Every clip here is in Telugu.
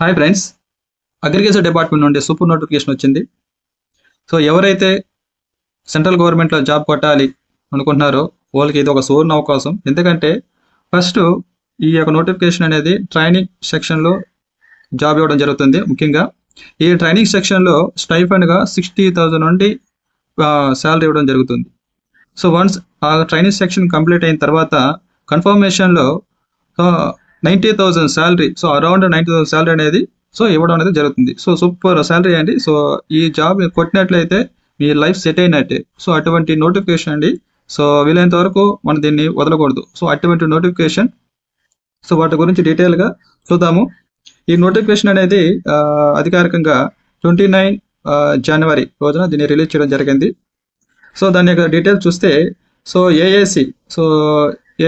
హాయ్ ఫ్రెండ్స్, అగ్రికల్చర్ డిపార్ట్మెంట్ నుండి సూపర్ నోటిఫికేషన్ వచ్చింది. సో ఎవరైతే సెంట్రల్ గవర్నమెంట్లో జాబ్ కొట్టాలి అనుకుంటున్నారో వాళ్ళకి ఇది ఒక సువర్ణ అవకాశం. ఎందుకంటే ఫస్ట్ ఈ యొక్క నోటిఫికేషన్ అనేది ట్రైనింగ్ సెక్షన్లో జాబ్ ఇవ్వడం జరుగుతుంది. ముఖ్యంగా ఈ ట్రైనింగ్ సెక్షన్లో స్టైఫండ్గా 60,000 నుండి శాలరీ ఇవ్వడం జరుగుతుంది. సో వన్స్ ఆ ట్రైనింగ్ సెక్షన్ కంప్లీట్ అయిన తర్వాత కన్ఫర్మేషన్లో 90,000 శాలరీ, సో అరౌండ్ 90,000 శాలరీ అనేది సో ఇవ్వడం అనేది జరుగుతుంది. సో సూపర్ శాలరీ అండి. సో ఈ జాబ్ కొట్టినట్లయితే మీ లైఫ్ సెట్ అయినట్టే. సో అటువంటి నోటిఫికేషన్ అండి. సో వీలైనంత వరకు మనం దీన్ని వదలకూడదు. సో అటువంటి నోటిఫికేషన్, సో వాటి గురించి డీటెయిల్గా చూద్దాము. ఈ నోటిఫికేషన్ అనేది అధికారికంగా 29 జనవరి రోజున దీన్ని రిలీజ్ చేయడం జరిగింది. సో దాని యొక్క డీటెయిల్స్ చూస్తే so ఏఏసి, so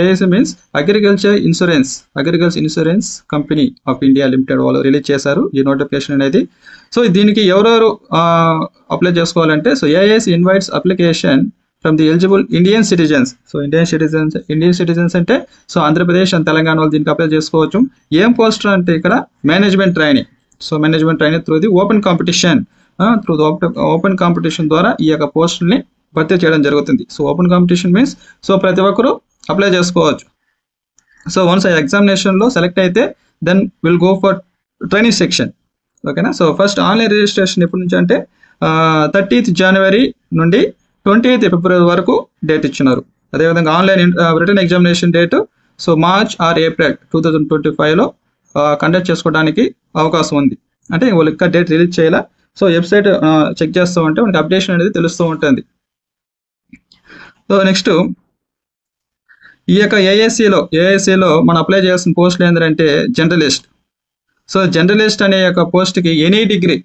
AIC means agriculture insurance company of India limited వాళ్ళు రిలీజ్ చేశారు ఈ నోటిఫికేషన్ అనేది. సో దీనికి ఎవరెవరు అప్లై చేసుకోవాలంటే, so AIC invites application from the eligible Indian citizens. So Indian citizens అంటే సో ఆంధ్రప్రదేశ్ అండ్ తెలంగాణ వాళ్ళు దీనికి అప్లై చేసుకోవచ్చు. ఏం పోస్ట్ అంటే ఇక్కడ management training. So management training through the open competition ద్వారా ఈ యొక్క పోస్టుల్ని భర్తీ చేయడం జరుగుతుంది. So open competition means so ప్రతి ఒక్కరు అప్లై చేసుకోవచ్చు. సో వన్స్ ఆ ఎగ్జామినేషన్లో సెలెక్ట్ అయితే then will go for training section. ఓకేనా. సో ఫస్ట్ ఆన్లైన్ రిజిస్ట్రేషన్ ఎప్పటి నుంచి అంటే 30th జనవరి నుండి 20th ఫిబ్రవరి వరకు డేట్ ఇచ్చినారు. అదేవిధంగా online return examination date so March or April 2025లో కండక్ట్ చేసుకోవడానికి అవకాశం ఉంది. అంటే వాళ్ళు ఇంకా డేట్ రిలీజ్ చేయాల. సో వెబ్సైట్ చెక్ చేస్తూ ఉంటే మనకి అప్డేషన్ అనేది తెలుస్తూ ఉంటుంది. సో నెక్స్ట్ ఈ యొక్క ఏఐసిలో మనం అప్లై చేయాల్సిన పోస్టులు ఏంటంటే జర్నలిస్ట్. సో జర్నలిస్ట్ అనే యొక్క పోస్ట్కి ఎనీ డిగ్రీ,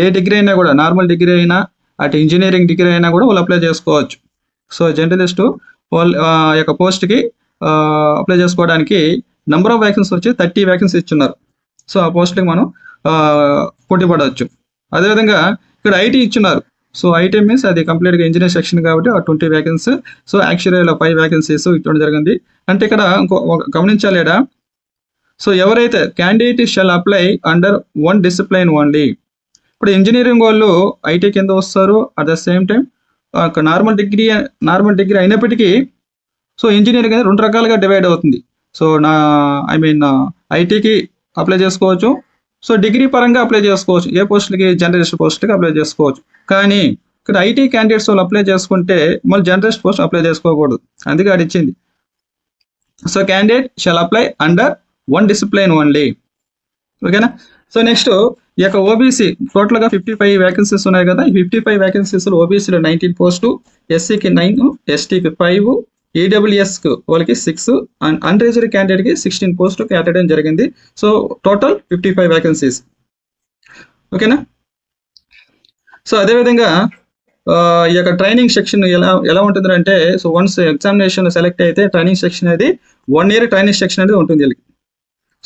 ఏ డిగ్రీ అయినా కూడా, నార్మల్ డిగ్రీ అయినా అటు ఇంజనీరింగ్ డిగ్రీ అయినా కూడా వాళ్ళు అప్లై చేసుకోవచ్చు. సో జర్నలిస్ట్ వాళ్ళ యొక్క పోస్ట్కి అప్లై చేసుకోవడానికి నెంబర్ ఆఫ్ వ్యాకెన్సీ వచ్చి 30 వ్యాకెన్సీ ఇచ్చున్నారు. సో ఆ పోస్ట్కి మనం పోటీ పడవచ్చు. అదేవిధంగా ఇక్కడ ఐటీ ఇచ్చున్నారు. సో ఐటీ మీన్స్ అది కంప్లీట్గా ఇంజనీర్ సెక్షన్ కాబట్టి 20 వ్యాకెన్సీ. సో యాక్చువల్గా 5 వ్యాకెన్సీస్ ఇవ్వడం జరిగింది. అంటే ఇక్కడ గమనించాలి ఇక్కడ, సో ఎవరైతే candidate shall apply under one discipline only. ఇప్పుడు ఇంజనీరింగ్ వాళ్ళు ఐటీ కింద వస్తారు. At the same time normal degree అయినప్పటికీ సో ఇంజనీరింగ్ అనేది 2 రకాలుగా డివైడ్ అవుతుంది. సో ఐటీకి అప్లై చేసుకోవచ్చు. సో డిగ్రీ పరంగా అప్లై చేసుకోవచ్చు. ఏ పోస్టులకి? జర్నలిస్ట్ పోస్టులకి అప్లై చేసుకోవచ్చు. కానీ ఇక్కడ ఐటీ క్యాండిడేట్స్ వాళ్ళు అప్లై చేసుకుంటే మళ్ళీ జర్నలిస్ట్ పోస్ట్ అప్లై చేసుకోకూడదు. అందుకే అది ఇచ్చింది. So candidate shall apply under one discipline only. ఓకేనా. సో నెక్స్ట్ ఈ యొక్క ఓబీసీ టోటల్గా 55 వ్యాకెన్సీస్ ఉన్నాయి కదా. ఈ 55 వ్యాకెన్సీస్లో ఓబీసీలో 19 పోస్టు, ఎస్సీకి 9, ఎస్టీకి 5, ఈడబ్ల్యూఎస్కి వాళ్ళకి 6 అండ్ అన్రిజర్వ్డ్ క్యాండిడేట్కి 16 పోస్టు కేటాయడం జరిగింది. So total 55 vacancies. ఓకేనా. సో అదేవిధంగా ఈ యొక్క ట్రైనింగ్ సెక్షన్ ఎలా ఉంటుందంటే, సో వన్స్ ఎగ్జామినేషన్ సెలెక్ట్ అయితే ట్రైనింగ్ సెక్షన్ అనేది 1 year ట్రైనింగ్ సెక్షన్ అనేది ఉంటుంది వీళ్ళకి.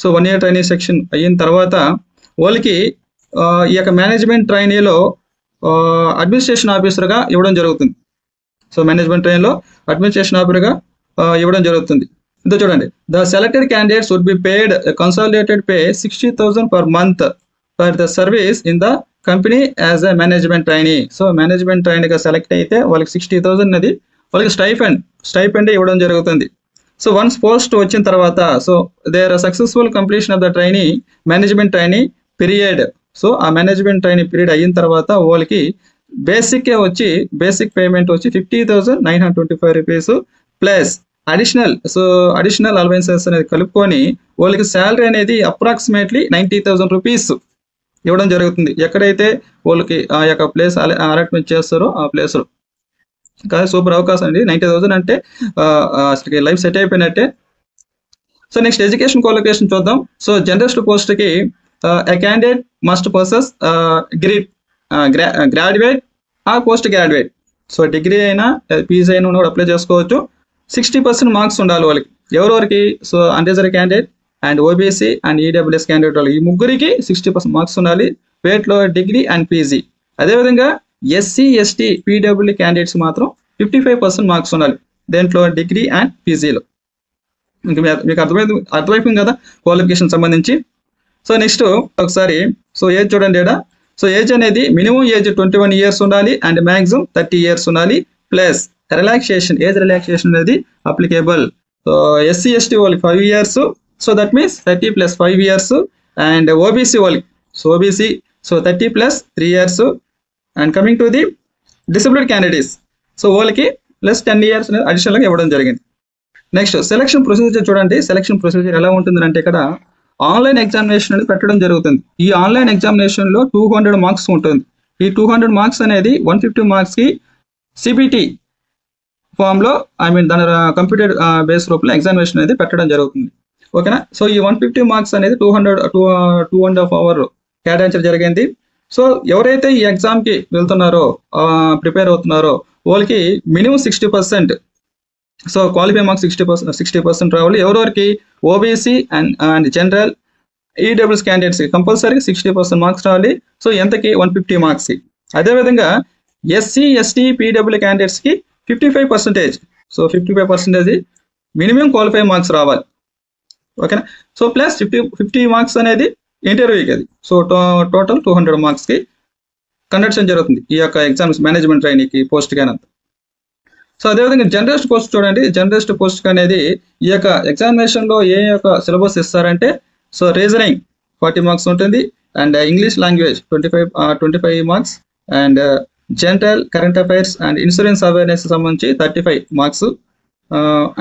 సో 1 year ట్రైనింగ్ సెక్షన్ అయిన తర్వాత వాళ్ళకి ఈ యొక్క మేనేజ్మెంట్ ట్రైనీలో అడ్మినిస్ట్రేషన్ ఆఫీసర్గా ఇవ్వడం జరుగుతుంది. సో మేనేజ్మెంట్ ట్రైన్లో అడ్మినిస్ట్రేషన్ ఆఫీసర్గా ఇవ్వడం జరుగుతుంది. ఇంత చూడండి, the selected candidates would be paid consolidated pay 60,000 per month for the service in the company as a management trainee. So management ట్రైనీగా సెలెక్ట్ అయితే వాళ్ళకి 60,000 అనేది వాళ్ళకి స్టైఫండ్ ఇవ్వడం జరుగుతుంది. సో వన్స్ పోస్ట్ వచ్చిన తర్వాత so there successful completion of the trainee management trainee period. So ఆ మేనేజ్మెంట్ ట్రైనీ పీరియడ్ అయిన తర్వాత వాళ్ళకి బేసిక్ పేమెంట్ వచ్చి 50,925 రూపీస్ ప్లస్ అడిషనల్ అలవెన్సెస్ అనేది కలుపుకొని వాళ్ళకి శాలరీ అనేది అప్రాక్సిమేట్లీ 90,000 రూపీస్ ఇవ్వడం జరుగుతుంది. ఎక్కడైతే వాళ్ళకి ఆ యొక్క ప్లేస్ అలాట్మెంట్ చేస్తారో ఆ ప్లేస్లో. కానీ సూపర్ అవకాశం అండి. 90,000 అంటే అసలు లైఫ్ సెట్ అయిపోయినట్టే. సో నెక్స్ట్ ఎడ్యుకేషన్ క్వాలిఫికేషన్ చూద్దాం. సో జర్నలిస్ట్ పోస్ట్కి a candidate must possess graduate or post graduate. So degree అయినా పీజీ అయినా కూడా అప్లై చేసుకోవచ్చు. 60% మార్క్స్ ఉండాలి వాళ్ళకి. ఎవరెవరికి? So unreserved candidate and OBC and EWS candidate వాళ్ళు ఈ ముగ్గురికి 60% మార్క్స్ ఉండాలి. వేట్లో డిగ్రీ అండ్ పీజీ. అదేవిధంగా ఎస్సీ ఎస్టీ పీడబ్ల్యూ క్యాండిడేట్స్ మాత్రం 55% మార్క్స్ ఉండాలి దేంట్లో, డిగ్రీ అండ్ పీజీలో. ఇంకా మీకు అర్థమైపోయింది కదా క్వాలిఫికేషన్ సంబంధించి. సో నెక్స్ట్ ఒకసారి సో ఏజ్ చూడండి ఇక్కడ. సో ఏజ్ అనేది మినిమం ఏజ్ 21 ఇయర్స్ ఉండాలి అండ్ మ్యాక్సిమం 30 ఇయర్స్ ఉండాలి. ప్లస్ రిలాక్సేషన్, ఏజ్ రిలాక్సేషన్ అనేది అప్లికేబుల్. సో ఎస్సీ ఎస్టీ వాళ్ళకి 5 years, so that means 30 plus 5 years. And OBC వాళ్ళకి, so OBC so 30 plus 3 years. And coming to the disability candidates, so వాళ్ళకి ప్లస్ 10 ఇయర్స్ అడిషనల్గా ఇవ్వడం జరిగింది. నెక్స్ట్ సెలక్షన్ ప్రొసీజర్ చూడండి. సెలక్షన్ ప్రొసీజర్ ఎలా ఉంటుంది అంటే ఇక్కడ ఆన్లైన్ ఎగ్జామినేషన్ అనేది పెట్టడం జరుగుతుంది. ఈ ఆన్లైన్ ఎగ్జామినేషన్లో 200 మార్క్స్ ఉంటుంది. ఈ 200 మార్క్స్ అనేది 150 మార్క్స్కి సిబిటి ఫామ్లో దాని కంప్యూటర్ బేస్ రూపంలో ఎగ్జామినేషన్ అనేది పెట్టడం జరుగుతుంది. ఓకేనా. సో ఈ 150 మార్క్స్ అనేది 2.5 అవర్ కేటాయించడం జరిగింది. సో ఎవరైతే ఈ ఎగ్జామ్కి వెళ్తున్నారో ప్రిపేర్ అవుతున్నారో వాళ్ళకి మినిమం 60%, సో క్వాలిఫై మార్క్స్ 60% రావాలి. ఎవరెవరికి ఓబీసీ అండ్ జనరల్ ఈడబ్ల్యూఎస్ క్యాండిడేట్స్కి కంపల్సరీ 60% మార్క్స్ రావాలి. సో ఎంతకి 150 మార్క్స్కి. అదేవిధంగా ఎస్సీ ఎస్టీ పీడబ్ల్యూ క్యాండిడేట్స్కి 55%, సో 55% మినిమం క్వాలిఫై మార్క్స్ రావాలి. ఓకేనా. సో ప్లస్ 50 మార్క్స్ అనేది ఇంటర్వ్యూకి అది. సో టోటల్ 200 మార్క్స్కి కండక్షన్ జరుగుతుంది ఈ యొక్క ఎగ్జామ్స్ మేనేజ్మెంట్ ట్రైనీకి పోస్ట్కి అనంత. సో అదేవిధంగా జర్నలిస్ట్ పోస్ట్ చూడండి. జర్నలిస్ట్ పోస్ట్ అనేది ఈ యొక్క ఎగ్జామినేషన్లో ఏ యొక్క సిలబస్ ఇస్తారంటే, సో రీజనింగ్ 40 మార్క్స్ ఉంటుంది and English language 25 marks and general current affairs and insurance awareness సంబంధించి 35 marks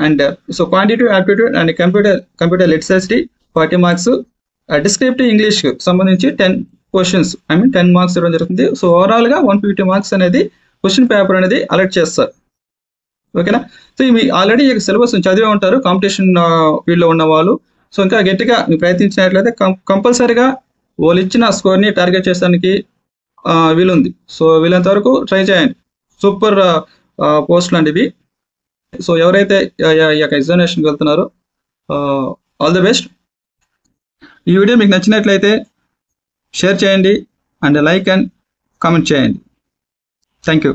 and so quantitative aptitude and computer literacy 40 marks. Descriptive English సంబంధించి 10 క్వశ్చన్స్ 10 మార్క్స్ ఇవ్వడం జరుగుతుంది. సో ఓవరాల్గా 150 మార్క్స్ అనేది క్వశ్చన్ పేపర్ అనేది అలర్ట్ చేస్తారు. ఓకేనా. సో మీ ఆల్రెడీ ఈ సిలబస్ చదివే ఉంటారు కాంపిటీషన్ ఫీల్డ్లో ఉన్న వాళ్ళు. సో ఇంకా గట్టిగా మీరు ప్రయత్నించినట్లయితే కంపల్సరీగా వాళ్ళు ఇచ్చిన స్కోర్ని టార్గెట్ చేసడానికి వీలుంది. సో వీళ్ళంత వరకు ట్రై చేయండి. సూపర్ పోస్టులు అండి ఇవి. సో ఎవరైతే ఈ యొక్క ఎగ్జామినేషన్కి వెళ్తున్నారో ఆల్ ది బెస్ట్. ఈ వీడియో మీకు నచ్చినట్లయితే షేర్ చేయండి అండ్ లైక్ అండ్ కామెంట్ చేయండి. Thank you.